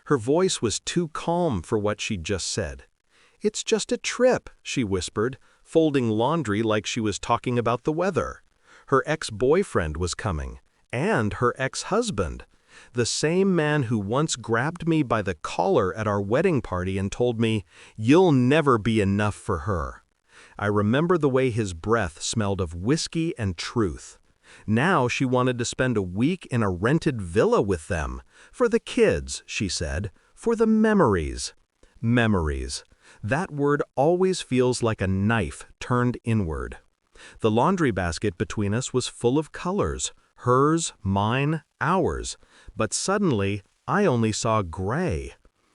Her voice was too calm for what she'd just said. "It's just a trip," she whispered, folding laundry like she was talking about the weather. Her ex-boyfriend was coming, and her ex-husband. The same man who once grabbed me by the collar at our wedding party and told me, "You'll never be enough for her." I remember the way his breath smelled of whiskey and truth. Now she wanted to spend a week in a rented villa with them. For the kids, she said, for the memories. Memories. That word always feels like a knife turned inward. The laundry basket between us was full of colors, hers, mine, ours. But suddenly, I only saw gray.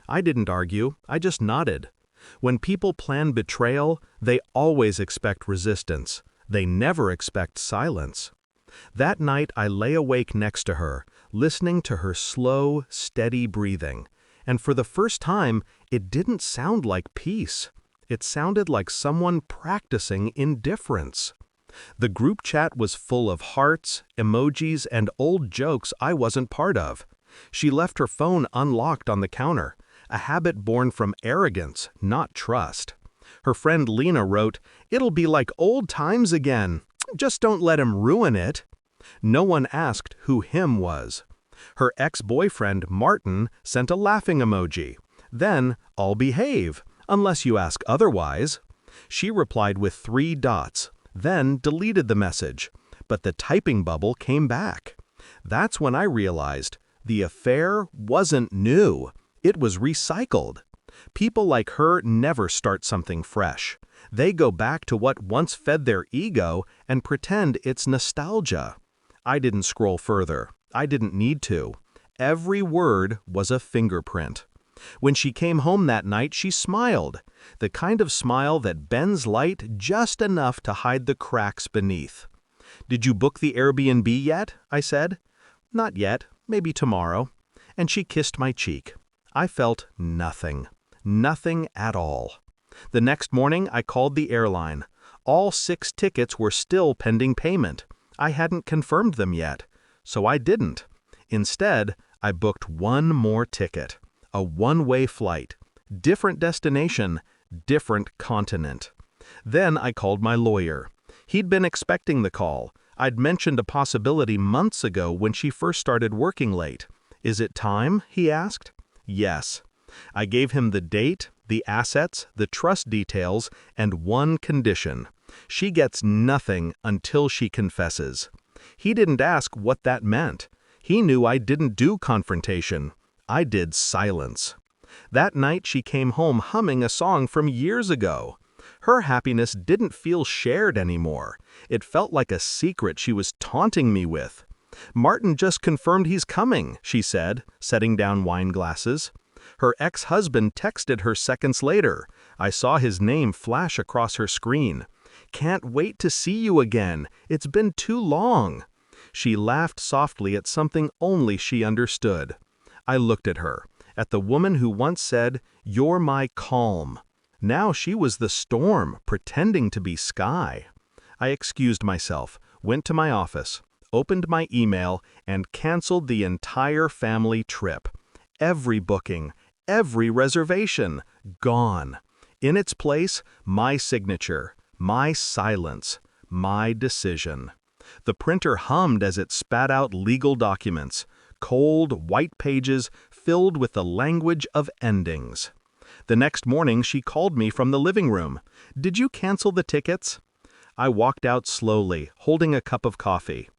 I didn't argue, I just nodded. When people plan betrayal, they always expect resistance. They never expect silence. That night I lay awake next to her, listening to her slow, steady breathing. And for the first time, it didn't sound like peace. It sounded like someone practicing indifference. The group chat was full of hearts, emojis, and old jokes I wasn't part of. She left her phone unlocked on the counter, a habit born from arrogance, not trust. Her friend Lena wrote, "It'll be like old times again. Just don't let him ruin it." No one asked who him was. Her ex-boyfriend, Martin, sent a laughing emoji. Then, "I'll behave, unless you ask otherwise." She replied with 3 dots, then deleted the message. But the typing bubble came back. That's when I realized the affair wasn't new. It was recycled. People like her never start something fresh. They go back to what once fed their ego and pretend it's nostalgia. I didn't scroll further. I didn't need to. Every word was a fingerprint. When she came home that night, she smiled. The kind of smile that bends light just enough to hide the cracks beneath. "Did you book the Airbnb yet?" I said. "Not yet. Maybe tomorrow." And she kissed my cheek. I felt nothing. Nothing at all. The next morning, I called the airline. All 6 tickets were still pending payment. I hadn't confirmed them yet, so I didn't. Instead, I booked one more ticket. A one-way flight. Different destination, different continent. Then I called my lawyer. He'd been expecting the call. I'd mentioned a possibility months ago when she first started working late. "Is it time?" he asked. Yes. I gave him the date, the assets, the trust details, and one condition. She gets nothing until she confesses. He didn't ask what that meant. He knew I didn't do confrontation. I did silence. That night she came home humming a song from years ago. Her happiness didn't feel shared anymore. It felt like a secret she was taunting me with. "Martin just confirmed he's coming," she said, setting down wine glasses. Her ex-husband texted her seconds later. I saw his name flash across her screen. "Can't wait to see you again. It's been too long." She laughed softly at something only she understood. I looked at her, at the woman who once said, "You're my calm." Now she was the storm, pretending to be sky. I excused myself, went to my office, opened my email, and canceled the entire family trip. Every booking, every reservation, gone. In its place, my signature, my silence, my decision. The printer hummed as it spat out legal documents, cold, white pages filled with the language of endings. The next morning she called me from the living room. "Did you cancel the tickets?" I walked out slowly, holding a cup of coffee.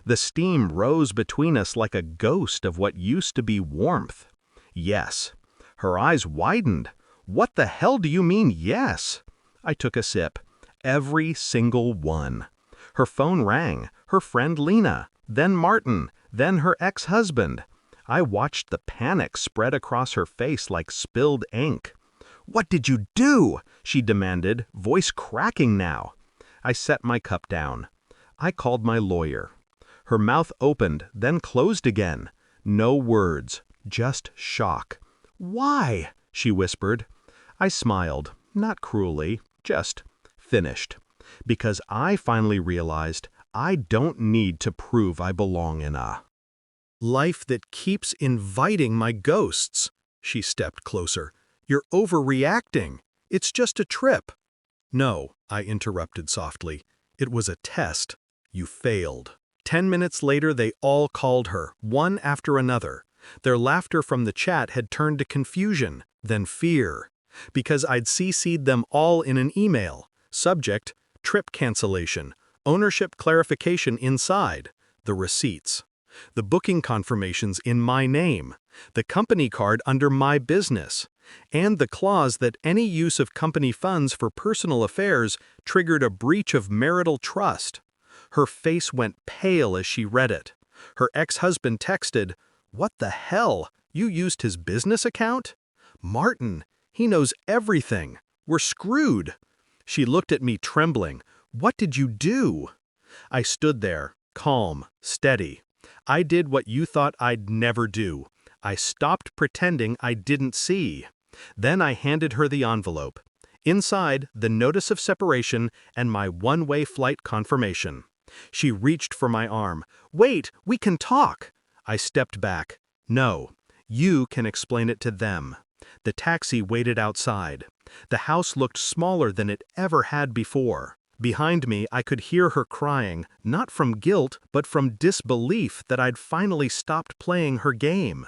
The steam rose between us like a ghost of what used to be warmth. Yes. Her eyes widened. "What the hell do you mean, yes?" I took a sip. Every single one. Her phone rang. Her friend Lena. Then Martin. Then her ex-husband. I watched the panic spread across her face like spilled ink. "What did you do?" she demanded, voice cracking now. I set my cup down. I called my lawyer. Her mouth opened, then closed again. No words, just shock. "Why?" she whispered. I smiled, not cruelly, just finished. Because I finally realized I don't need to prove I belong in a life that keeps inviting my ghosts. She stepped closer. "You're overreacting. It's just a trip." "No," I interrupted softly. "It was a test. You failed." 10 minutes later, they all called her, one after another. Their laughter from the chat had turned to confusion, then fear. Because I'd CC'd them all in an email. Subject, trip cancellation. Ownership clarification inside. The receipts. The booking confirmations in my name. The company card under my business. And the clause that any use of company funds for personal affairs triggered a breach of marital trust. Her face went pale as she read it. Her ex-husband texted, "What the hell? You used his business account? Martin, he knows everything. We're screwed." She looked at me trembling. "What did you do?" I stood there, calm, steady. I did what you thought I'd never do. I stopped pretending I didn't see. Then I handed her the envelope. Inside, the notice of separation and my one-way flight confirmation. She reached for my arm. "Wait, we can talk." I stepped back. "No, you can explain it to them." The taxi waited outside. The house looked smaller than it ever had before. Behind me, I could hear her crying, not from guilt, but from disbelief that I'd finally stopped playing her game.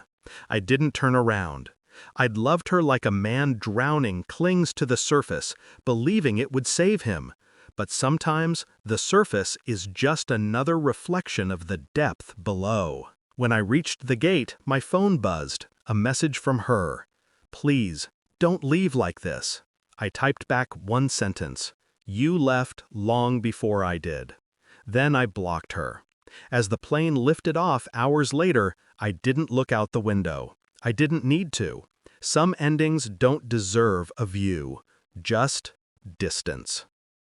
I didn't turn around. I'd loved her like a man drowning clings to the surface, believing it would save him. But sometimes, the surface is just another reflection of the depth below. When I reached the gate, my phone buzzed, a message from her. "Please, don't leave like this." I typed back one sentence. "You left long before I did." Then I blocked her. As the plane lifted off hours later, I didn't look out the window. I didn't need to. Some endings don't deserve a view, just distance.